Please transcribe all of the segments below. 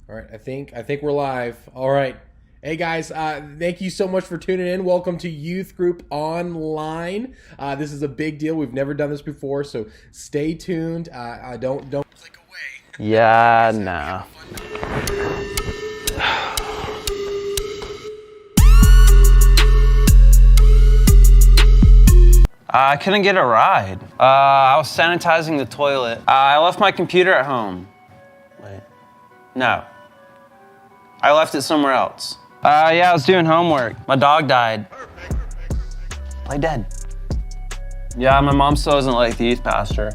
All right, I think we're live. All right. Hey guys, thank you so much for tuning in. Welcome to Youth Group Online. This is a big deal. We've never done this before, so stay tuned. Don't click away. Yeah, no. I couldn't get a ride. I was sanitizing the toilet. I left my computer at home. Wait. No. I left it somewhere else. Yeah, I was doing homework. My dog died. Play dead. Yeah, my mom still doesn't like the youth pastor.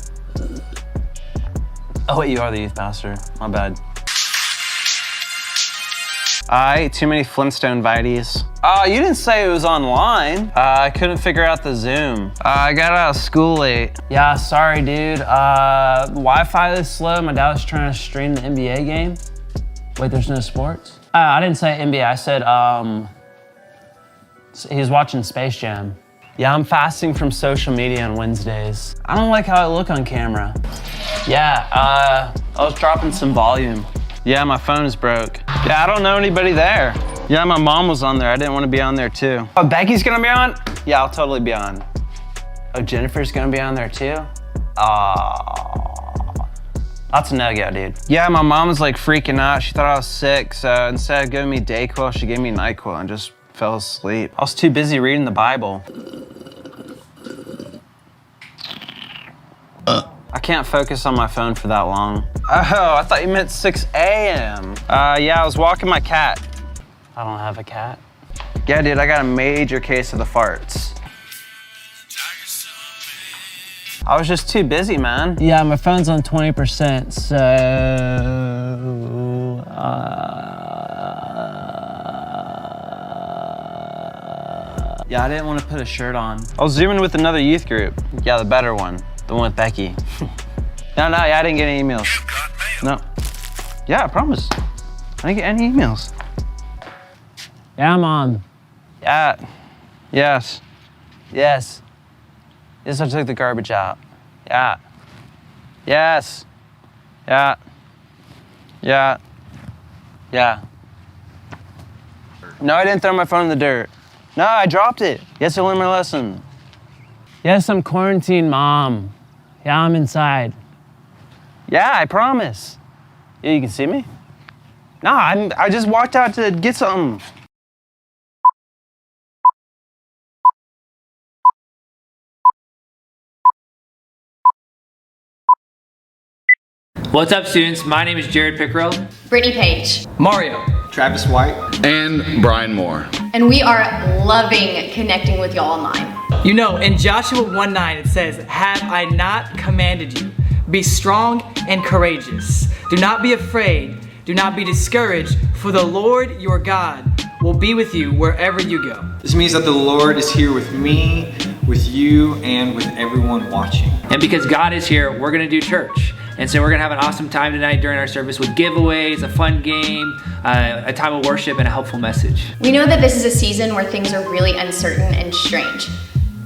Oh wait, you are the youth pastor. My bad. I ate too many Flintstone Vites. You didn't say it was online. I couldn't figure out the Zoom. I got out of school late. Yeah, sorry, dude. Wi-Fi is slow. My dad was trying to stream the NBA game. Wait, there's no sports? I didn't say NBA. I said he was watching Space Jam. Yeah, I'm fasting from social media on Wednesdays. I don't like how I look on camera. Yeah, I was dropping some volume. Yeah, my phone is broke. Yeah, I don't know anybody there. Yeah, my mom was on there. I didn't want to be on there too. Oh, Becky's gonna be on? Yeah, I'll totally be on. Oh, Jennifer's gonna be on there too? That's a no-go, dude. Yeah, my mom was like freaking out. She thought I was sick, so instead of giving me Dayquil, she gave me NyQuil and just fell asleep. I was too busy reading the Bible. I can't focus on my phone for that long. Oh, I thought you meant 6 a.m. Yeah, I was walking my cat. I don't have a cat. Yeah, dude, I got a major case of the farts. I was just too busy, man. Yeah, my phone's on 20%, so... Yeah, I didn't want to put a shirt on. I was zooming with another youth group. Yeah, the better one. The one with Becky. No, yeah, I didn't get any emails. No. Yeah, I promise. I didn't get any emails. Yeah, I'm on. Yeah. Yes. Yes. Yes, I took the garbage out. Yeah. Yes. Yeah. Yeah. Yeah. No, I didn't throw my phone in the dirt. No, I dropped it. Yes, I learned my lesson. Yes, I'm quarantined, Mom. Yeah, I'm inside. Yeah, I promise. Yeah, you can see me? No, I just walked out to get something. What's up, students? My name is Jared Pickrell. Brittany Page. Mario. Travis White. And Brian Moore. And we are loving connecting with y'all online. You know, in Joshua 1:9 it says, "Have I not commanded you? Be strong and courageous. Do not be afraid. Do not be discouraged, for the Lord your God will be with you wherever you go." This means that the Lord is here with me, with you, and with everyone watching. And because God is here, we're gonna do church. And so we're gonna have an awesome time tonight during our service with giveaways, a fun game, a time of worship, and a helpful message. We know that this is a season where things are really uncertain and strange.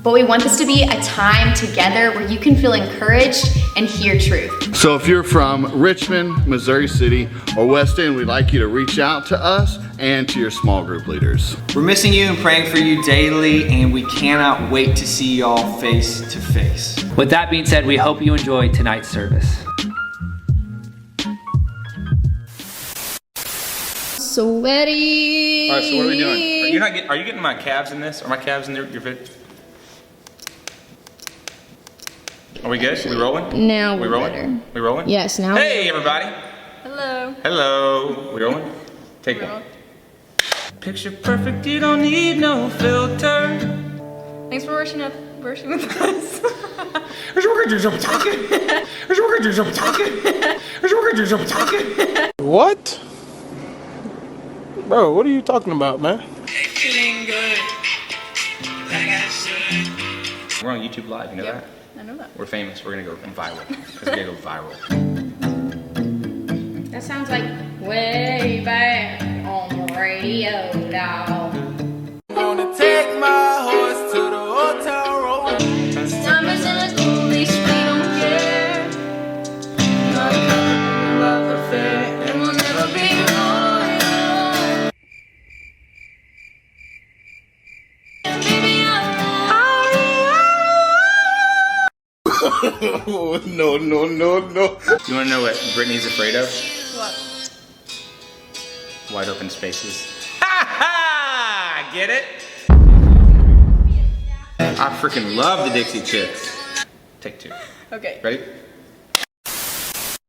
But we want this to be a time together where you can feel encouraged and hear truth. So if you're from Richmond, Missouri City, or West End, we'd like you to reach out to us and to your small group leaders. We're missing you and praying for you daily, and we cannot wait to see y'all face to face. With that being said, we hope you enjoy tonight's service. Sweaty. All right, so what are we doing? Are you getting my calves in this? Are my calves in your fit? Are we good? We rolling? Now we we're rolling? better. We rolling? Yes, now. Hey, everybody. Hello. Hello. We rolling? Take one. Picture perfect, you don't need no filter. Thanks for worshiping with us. What? Bro, what are you talking about, man? Feeling good. We're on YouTube Live, you know that? I know that. We're famous. We're gonna go viral. Because we gotta go viral. That sounds like way back on the radio, dog. Gonna take my horse to the hotel room. Numbers in the coolish, we don't care. Not a couple of affair, and we'll never be alone. Oh, no. You wanna know what Brittany's afraid of? What? Wide open spaces. Ha ha! Get it? I freaking love the Dixie Chicks. Take two. Okay. Ready?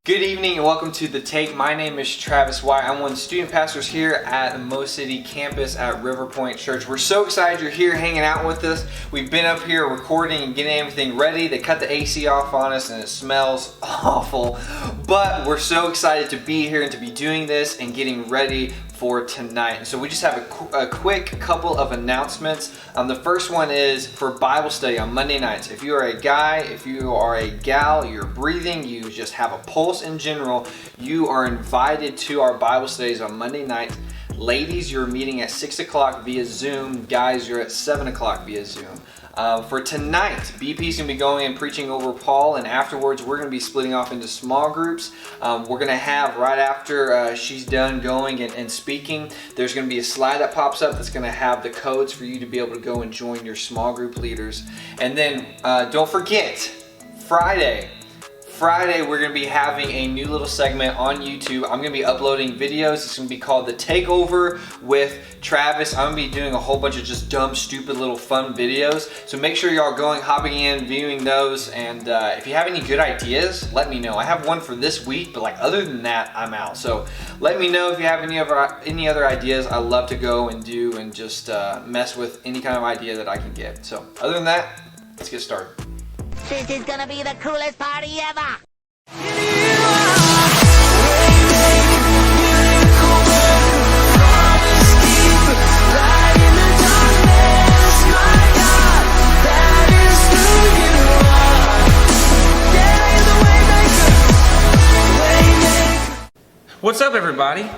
Good evening and welcome to The Take. My name is Travis White. I'm one of the student pastors here at the Mo City campus at River Point Church. We're so excited you're here hanging out with us. We've been up here recording and getting everything ready. They cut the AC off on us and it smells awful. But we're so excited to be here and to be doing this and getting ready for tonight. So we just have a quick couple of announcements. The first one is for Bible study on Monday nights. If you are a guy, if you are a gal, you're breathing, you just have a pulse in general, you are invited to our Bible studies on Monday nights. Ladies, you're meeting at 6 o'clock via Zoom. Guys, you're at 7 o'clock via Zoom. For tonight, BP's gonna be going and preaching over Paul, and afterwards we're gonna be splitting off into small groups. We're gonna have, right after she's done going and speaking, there's gonna be a slide that pops up that's gonna have the codes for you to be able to go and join your small group leaders. And then don't forget, Friday, we're going to be having a new little segment on YouTube. I'm going to be uploading videos. It's going to be called The Takeover with Travis. I'm going to be doing a whole bunch of just dumb, stupid little fun videos. So make sure y'all going, hopping in, viewing those. And if you have any good ideas, let me know. I have one for this week, but like other than that, I'm out. So let me know if you have any other ideas. I love to go and do and just mess with any kind of idea that I can get. So other than that, let's get started. This is gonna be the coolest party ever! What's up, everybody?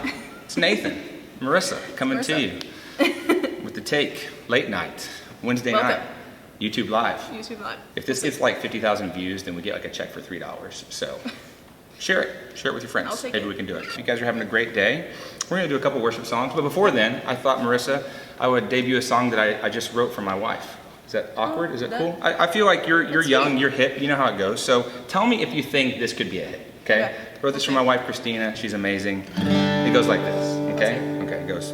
It's Nathan, Marissa, coming to you with The Take, late night, Wednesday night. YouTube Live. YouTube Live. If this gets like 50,000 views, then we get like a check for $3. So share it with your friends. Maybe we can do it. If you guys are having a great day, we're gonna do a couple worship songs. But before then, I thought, Marissa, I would debut a song that I just wrote for my wife. Is that awkward? Is it cool? I feel like you're young, you're hip, you know how it goes. So tell me if you think this could be a hit, okay? I wrote this for my wife, Christina. She's amazing. It goes like this, okay? Okay, it goes.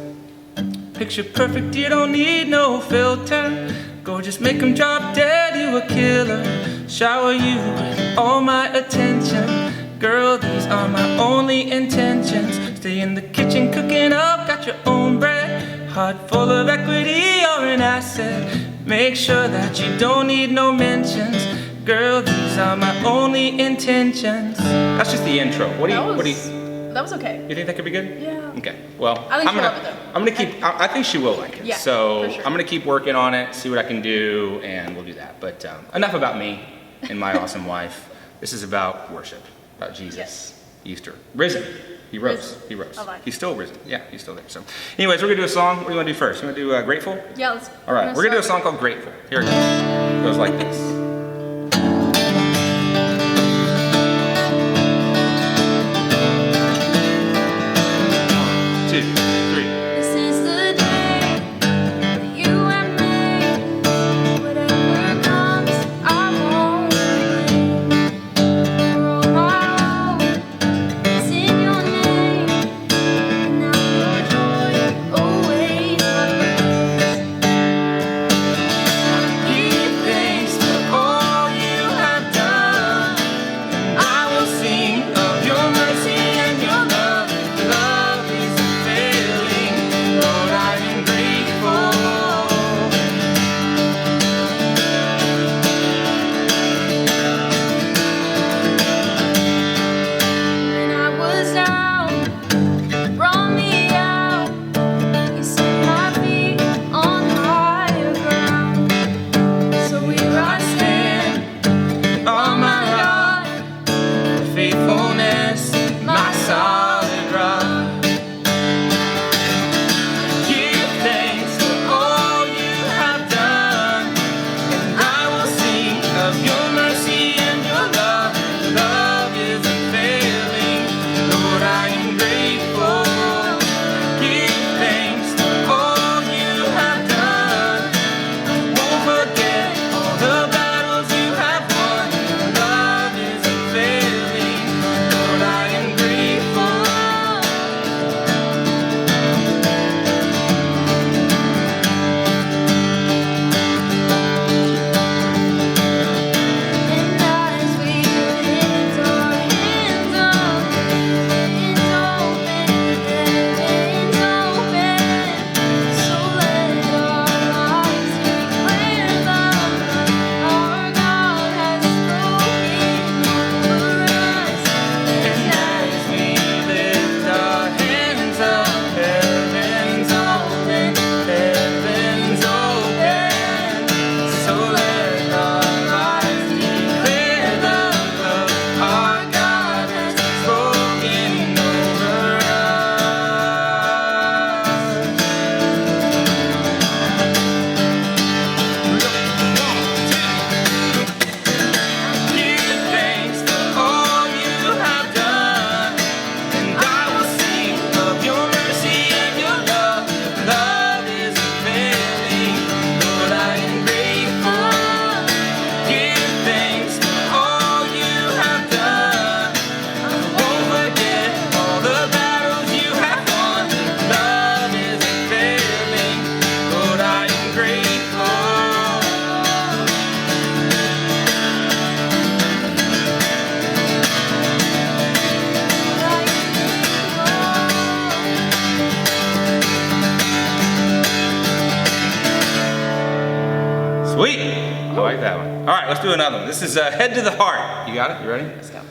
Picture perfect, you don't need no filter. Go just make them drop dead, you a killer. Shower you with all my attention. Girl, these are my only intentions. Stay in the kitchen cooking up, got your own bread. Heart full of equity, you're an asset. Make sure that you don't need no mentions. Girl, these are my only intentions. That's just the intro. What do you That was okay. You think that could be good? Yeah. Okay. Well, I think she'll love it though. I'm gonna keep. I think she will like it. Yeah, so for sure. I'm gonna keep working on it, see what I can do, and we'll do that. But enough about me and my awesome wife. This is about worship, about Jesus, Yes. Easter, risen. He rose. Risen. He rose. Alive. He's still risen. Yeah, he's still there. So, anyways, we're gonna do a song. What do you want to do first? You want to do Grateful? Yeah, let's. All right. We're gonna do a song called Grateful. Here it goes. It goes like this. Two, three. This is the day that you and me. Whatever comes, I won't complain. For all my hope is in your name, and now your joy always remains. Give thanks for I like that one. All right, let's do another one. This is Head to the Heart. You got it? You ready? Let's go.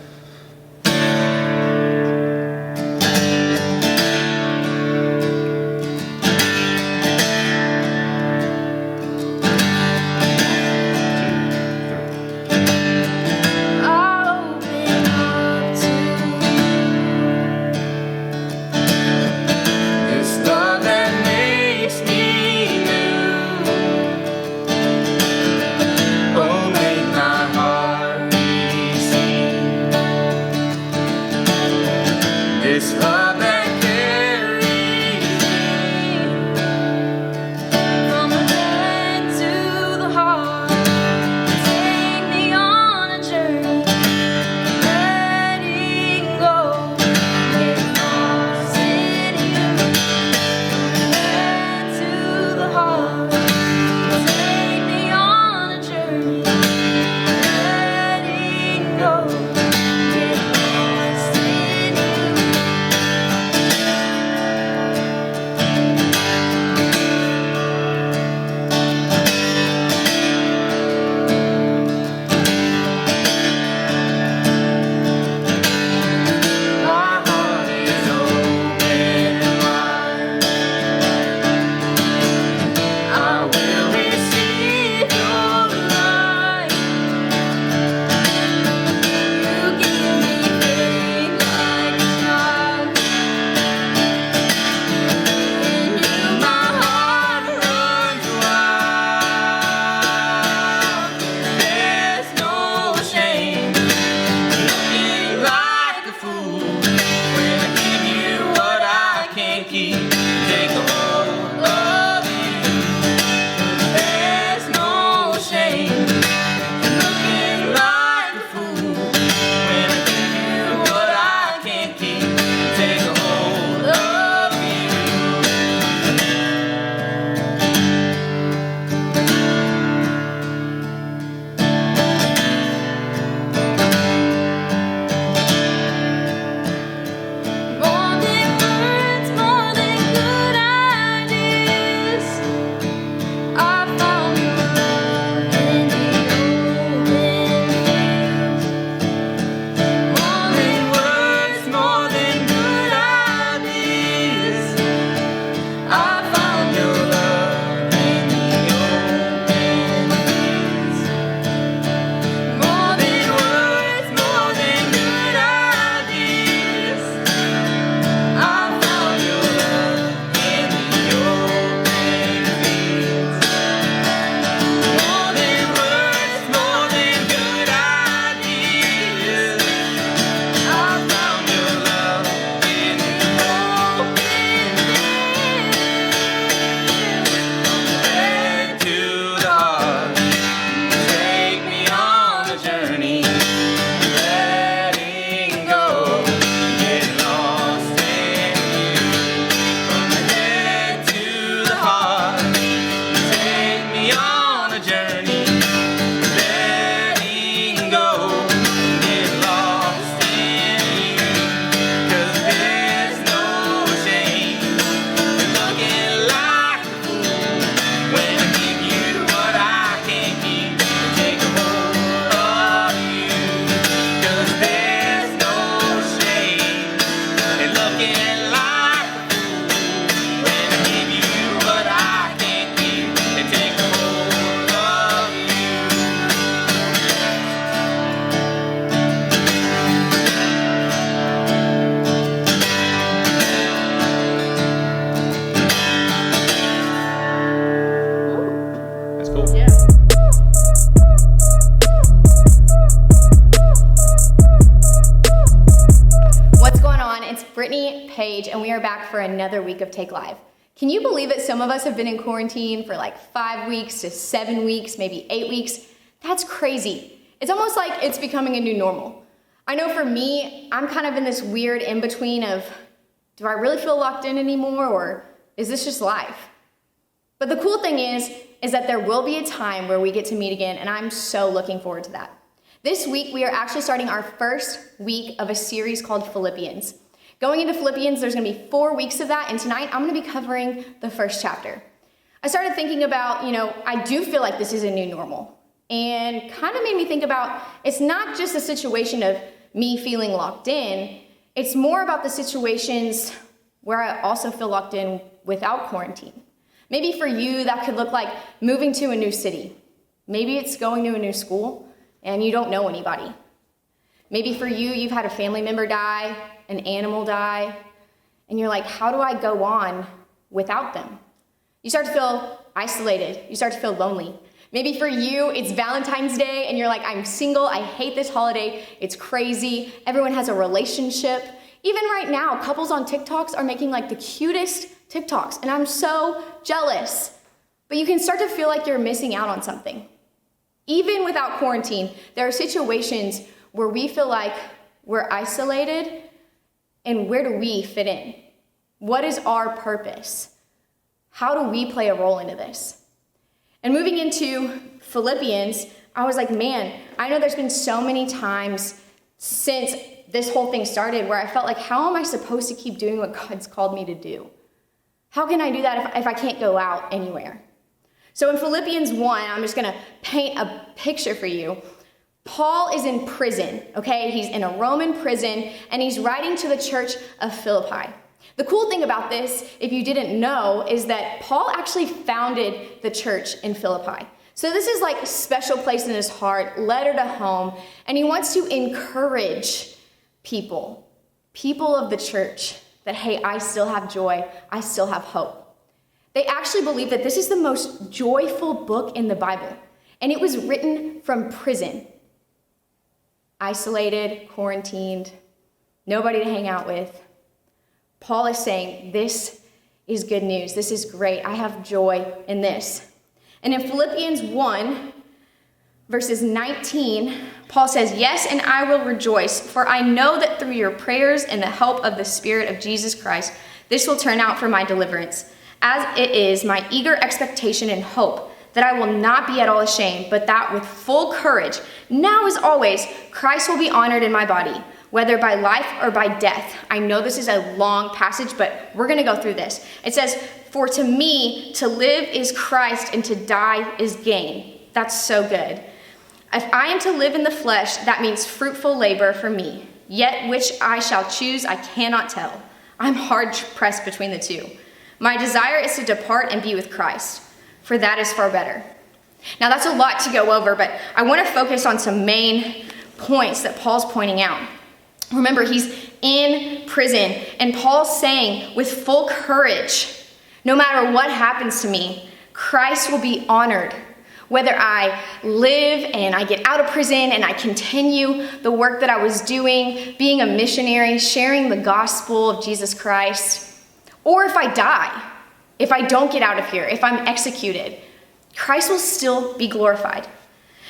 Paige, and we are back for another week of Take Live. Can you believe it? Some of us have been in quarantine for like 5 weeks to 7 weeks, maybe 8 weeks. That's crazy. It's almost like it's becoming a new normal. I know for me, I'm kind of in this weird in-between of, do I really feel locked in anymore, or is this just life? But the cool thing is that there will be a time where we get to meet again, and I'm so looking forward to that. This week, we are actually starting our first week of a series called Philippians. Going into Philippians, there's gonna be 4 weeks of that, and tonight I'm gonna be covering the first chapter. I started thinking about, I do feel like this is a new normal. and kind of made me think about it's not just a situation of me feeling locked in, it's more about the situations where I also feel locked in without quarantine. Maybe for you, that could look like moving to a new city. Maybe it's going to a new school and you don't know anybody. Maybe for you, you've had a family member die, an animal die, and you're like, how do I go on without them? You start to feel isolated. You start to feel lonely. Maybe for you, it's Valentine's Day and you're like, I'm single, I hate this holiday, it's crazy, everyone has a relationship. Even right now, couples on TikToks are making like the cutest TikToks, and I'm so jealous. But you can start to feel like you're missing out on something. Even without quarantine, there are situations where we feel like we're isolated, and where do we fit in? What is our purpose? How do we play a role into this? And moving into Philippians, I was like, man, I know there's been so many times since this whole thing started where I felt like, how am I supposed to keep doing what God's called me to do? How can I do that if I can't go out anywhere? So in Philippians 1, I'm just going to paint a picture for you. Paul is in prison, okay? He's in a Roman prison, and he's writing to the church of Philippi. The cool thing about this, if you didn't know, is that Paul actually founded the church in Philippi. So this is like a special place in his heart, letter to home, and he wants to encourage people of the church, that, hey, I still have joy, I still have hope. They actually believe that this is the most joyful book in the Bible, and it was written from prison. Isolated, quarantined, nobody to hang out with. Paul is saying, this is good news. This is great. I have joy in this. And in Philippians 1, verses 19, Paul says, yes, and I will rejoice, for I know that through your prayers and the help of the Spirit of Jesus Christ, this will turn out for my deliverance, as it is my eager expectation and hope that I will not be at all ashamed, but that with full courage, now as always, Christ will be honored in my body, whether by life or by death. I know this is a long passage, but we're going to go through this. It says, for to me, to live is Christ, and to die is gain. That's so good. If I am to live in the flesh, that means fruitful labor for me. Yet which I shall choose, I cannot tell. I'm hard pressed between the two. My desire is to depart and be with Christ, for that is far better. Now that's a lot to go over, but I want to focus on some main points that Paul's pointing out. Remember, he's in prison, and Paul's saying with full courage, no matter what happens to me, Christ will be honored. Whether I live and I get out of prison and I continue the work that I was doing, being a missionary, sharing the gospel of Jesus Christ, or if I die, if I don't get out of here, if I'm executed, Christ will still be glorified.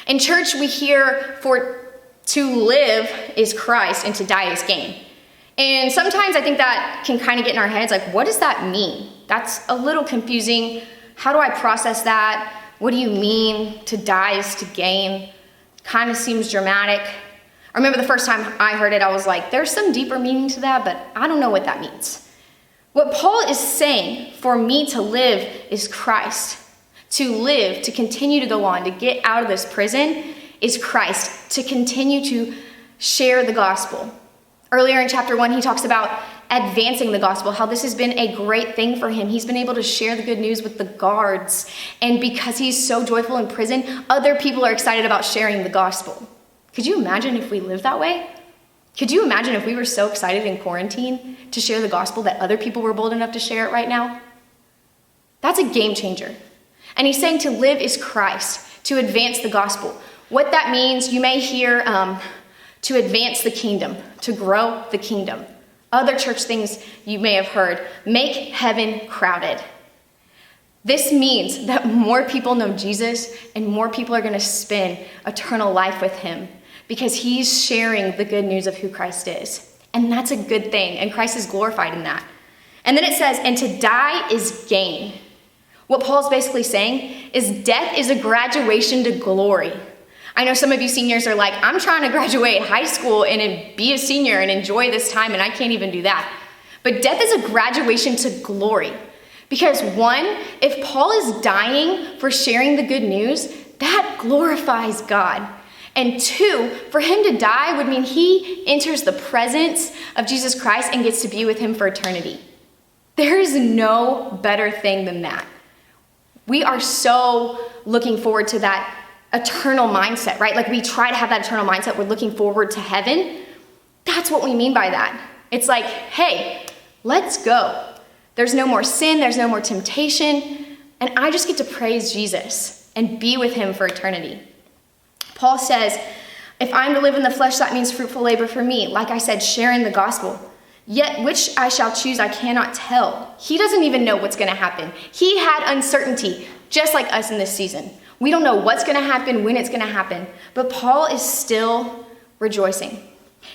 In church, we hear to live is Christ and to die is gain. And sometimes I think that can kind of get in our heads, like, what does that mean? That's a little confusing. How do I process that? What do you mean to die is to gain? Kind of seems dramatic. I remember the first time I heard it, I was like, there's some deeper meaning to that, but I don't know what that means. What Paul is saying, for me to live is Christ. To live, to continue to go on, to get out of this prison is Christ, to continue to share the gospel. Earlier in chapter 1, he talks about advancing the gospel, how this has been a great thing for him. He's been able to share the good news with the guards. And because he's so joyful in prison, other people are excited about sharing the gospel. Could you imagine if we lived that way? Could you imagine if we were so excited in quarantine to share the gospel that other people were bold enough to share it right now? That's a game changer. And he's saying to live is Christ, to advance the gospel. What that means, you may hear to advance the kingdom, to grow the kingdom. Other church things you may have heard, make heaven crowded. This means that more people know Jesus and more people are going to spend eternal life with him because he's sharing the good news of who Christ is. And that's a good thing, and Christ is glorified in that. And then it says, and to die is gain. What Paul's basically saying is death is a graduation to glory. I know some of you seniors are like, I'm trying to graduate high school and be a senior and enjoy this time, and I can't even do that. But death is a graduation to glory. Because one, if Paul is dying for sharing the good news, that glorifies God. And 2, for him to die would mean he enters the presence of Jesus Christ and gets to be with him for eternity. There is no better thing than that. We are so looking forward to that eternal mindset, right? Like we try to have that eternal mindset. We're looking forward to heaven. That's what we mean by that. It's like, hey, let's go. There's no more sin. There's no more temptation. And I just get to praise Jesus and be with him for eternity. Paul says, if I'm to live in the flesh, that means fruitful labor for me. Like I said, sharing the gospel. Yet which I shall choose, I cannot tell. He doesn't even know what's going to happen. He had uncertainty, just like us in this season. We don't know what's going to happen, when it's going to happen. But Paul is still rejoicing.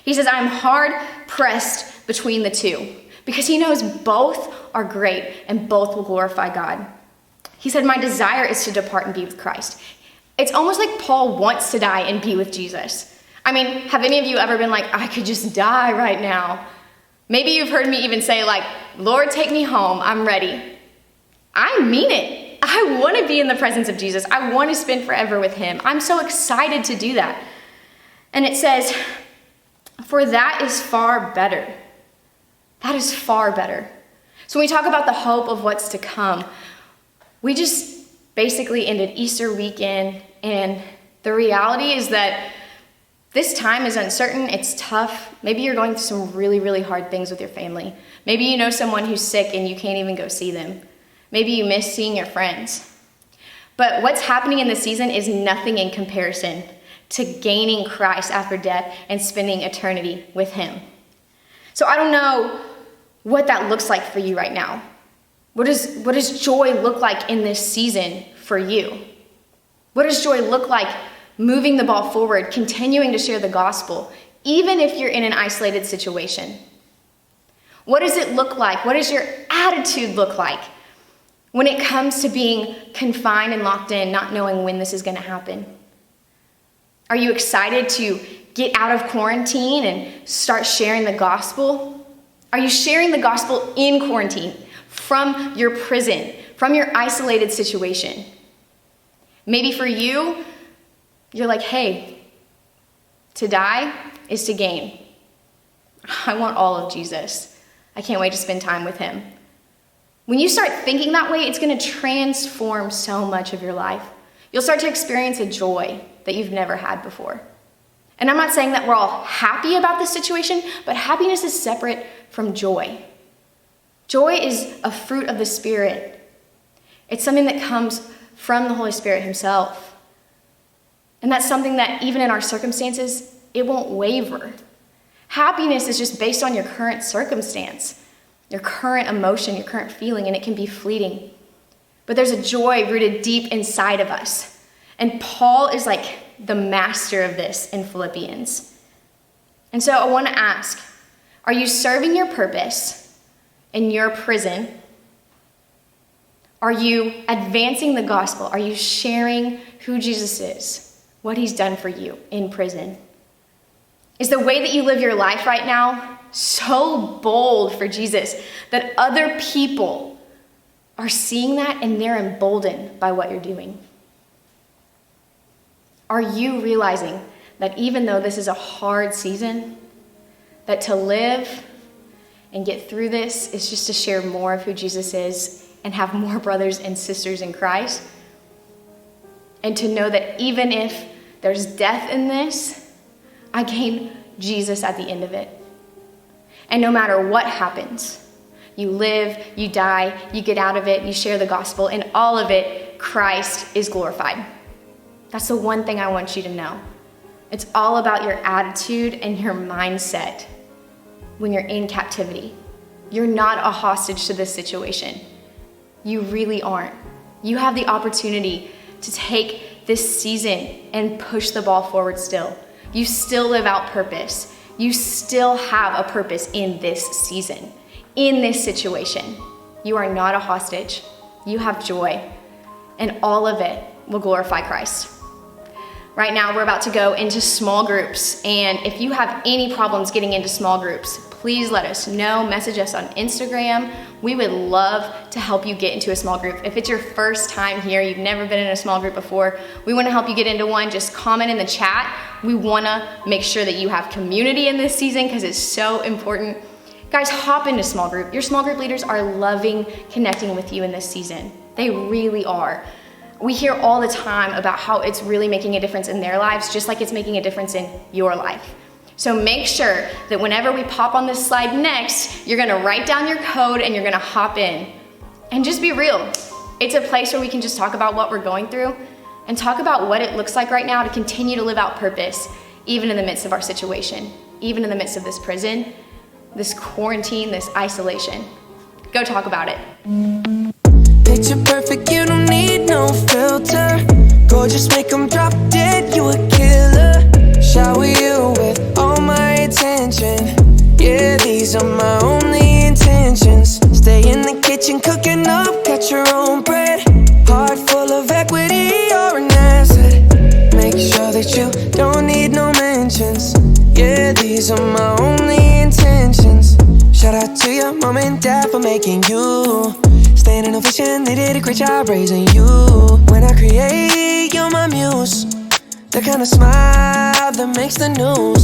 He says, I'm hard pressed between the two, because he knows both are great and both will glorify God. He said, my desire is to depart and be with Christ. It's almost like Paul wants to die and be with Jesus. I mean, have any of you ever been like, I could just die right now? Maybe you've heard me even say like, Lord, take me home. I'm ready. I mean it. I want to be in the presence of Jesus. I want to spend forever with him. I'm so excited to do that. And it says, for that is far better. That is far better. So when we talk about the hope of what's to come, we just basically ended Easter weekend, and the reality is that this time is uncertain, it's tough. Maybe you're going through some really, really hard things with your family. Maybe you know someone who's sick and you can't even go see them. Maybe you miss seeing your friends. But what's happening in this season is nothing in comparison to gaining Christ after death and spending eternity with him. So I don't know what that looks like for you right now. What does joy look like in this season for you? What does joy look like moving the ball forward, continuing to share the gospel, even if you're in an isolated situation? What does it look like? What does your attitude look like when it comes to being confined and locked in, not knowing when this is going to happen? Are you excited to get out of quarantine and start sharing the gospel? Are you sharing the gospel in quarantine, from your prison, from your isolated situation? Maybe for you, you're like, hey, to die is to gain. I want all of Jesus. I can't wait to spend time with him. When you start thinking that way, it's going to transform so much of your life. You'll start to experience a joy that you've never had before. And I'm not saying that we're all happy about this situation, but happiness is separate from joy. Joy is a fruit of the Spirit. It's something that comes from the Holy Spirit himself. And that's something that even in our circumstances, it won't waver. Happiness is just based on your current circumstance, your current emotion, your current feeling, and it can be fleeting. But there's a joy rooted deep inside of us. And Paul is like the master of this in Philippians. And so I want to ask, are you serving your purpose in your prison? Are you advancing the gospel? Are you sharing who Jesus is, what he's done for you in prison? Is the way that you live your life right now so bold for Jesus that other people are seeing that and they're emboldened by what you're doing? Are you realizing that even though this is a hard season, that to live and get through this is just to share more of who Jesus is and have more brothers and sisters in Christ? And to know that even if there's death in this, I gain Jesus at the end of it. And no matter what happens, you live, you die, you get out of it, you share the gospel, and all of it, Christ is glorified. That's the one thing I want you to know. It's all about your attitude and your mindset when you're in captivity. You're not a hostage to this situation. You really aren't. You have the opportunity to take this season and push the ball forward still. You still live out purpose. You still have a purpose in this season, in this situation. You are not a hostage. You have joy, and all of it will glorify Christ. Right now, we're about to go into small groups, and if you have any problems getting into small groups, please let us know. Message us on Instagram. We would love to help you get into a small group. If it's your first time here, you've never been in a small group before, we want to help you get into one. Just comment in the chat. We want to make sure that you have community in this season because it's so important. Guys, hop into small group. Your small group leaders are loving connecting with you in this season. They really are. We hear all the time about how it's really making a difference in their lives, just like it's making a difference in your life. So make sure that whenever we pop on this slide next, you're gonna write down your code and you're gonna hop in. And just be real. It's a place where we can just talk about what we're going through and talk about what it looks like right now to continue to live out purpose, even in the midst of our situation, even in the midst of this prison, this quarantine, this isolation. Go talk about it. Picture perfect, you don't need no filter. Gorgeous, make them drop dead, you a killer. Shower you with all my attention. Yeah, these are my only intentions. Stay in the kitchen, cooking up, cut your own bread. Heart full of equity, you're an asset. Make sure that you don't need no mentions. Yeah, these are my only intentions. Shout out to your mom and dad for making you. Staying in vision, they did a great job raising you. When I create, you're my muse. The kind of smile that makes the news.